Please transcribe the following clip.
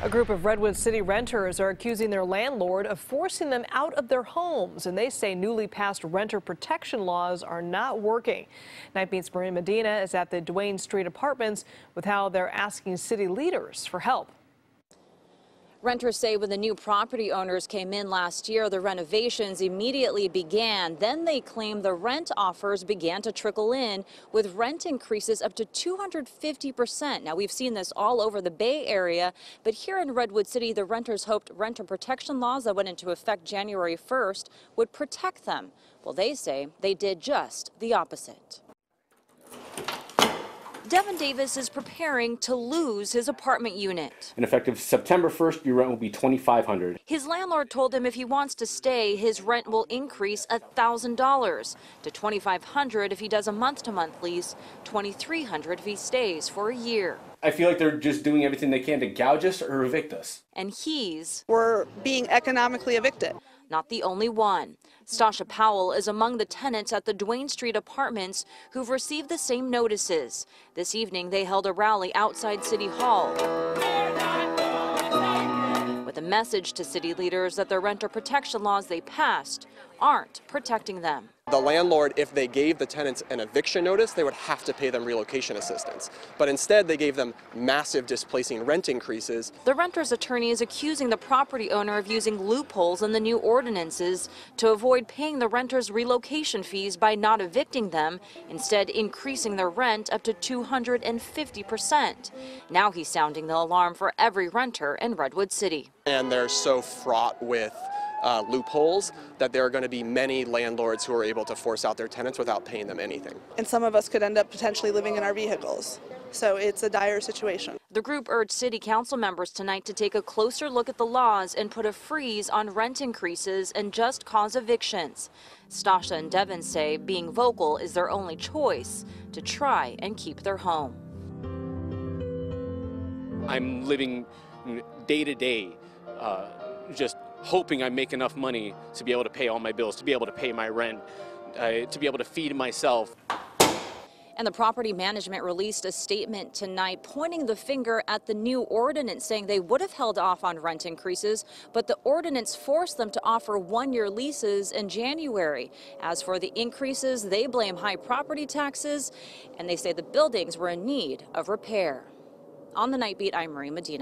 A group of Redwood City renters are accusing their landlord of forcing them out of their homes, and they say newly passed renter protection laws are not working. Night Beat's Medina is at the Duane Street Apartments with how they're asking city leaders for help. Renters say when the new property owners came in last year, the renovations immediately began. Then they claim the rent offers began to trickle in with rent increases up to 250%. Now, we've seen this all over the Bay Area, but here in Redwood City, the renters hoped renter protection laws that went into effect January 1st would protect them. Well, they say they did just the opposite. Devin Davis is preparing to lose his apartment unit. And effective September 1st, your rent will be $2,500. His landlord told him if he wants to stay, his rent will increase $1,000 to $2,500 if he does a month-to-month lease, $2,300 if he stays for a year. I feel like they're just doing everything they can to gouge us or evict us. And we're being economically evicted. Not the only one. Stasha Powell is among the tenants at the Duane Street Apartments who've received the same notices. This evening, they held a rally outside City Hall with a message to city leaders that the renter protection laws they passed aren't protecting them. The landlord, if they gave the tenants an eviction notice, they would have to pay them relocation assistance. But instead, they gave them massive displacing rent increases. The renter's attorney is accusing the property owner of using loopholes in the new ordinances to avoid paying the renters relocation fees by not evicting them, instead increasing their rent up to 250%. Now he's sounding the alarm for every renter in Redwood City. And they're so fraught with loopholes that there are going to be many landlords who are able to force out their tenants without paying them anything. And some of us could end up potentially living in our vehicles. So it's a dire situation. The group urged city council members tonight to take a closer look at the laws and put a freeze on rent increases and just cause evictions. Stasha and Devin say being vocal is their only choice to try and keep their home. I'm living day to day, just hoping I make enough money to be able to pay all my bills, to be able to pay my rent, to be able to feed myself. And the property management released a statement tonight pointing the finger at the new ordinance, saying they would have held off on rent increases, but the ordinance forced them to offer one-year leases in January. As for the increases, they blame high property taxes, and they say the buildings were in need of repair. On the Night Beat, I'm Medina.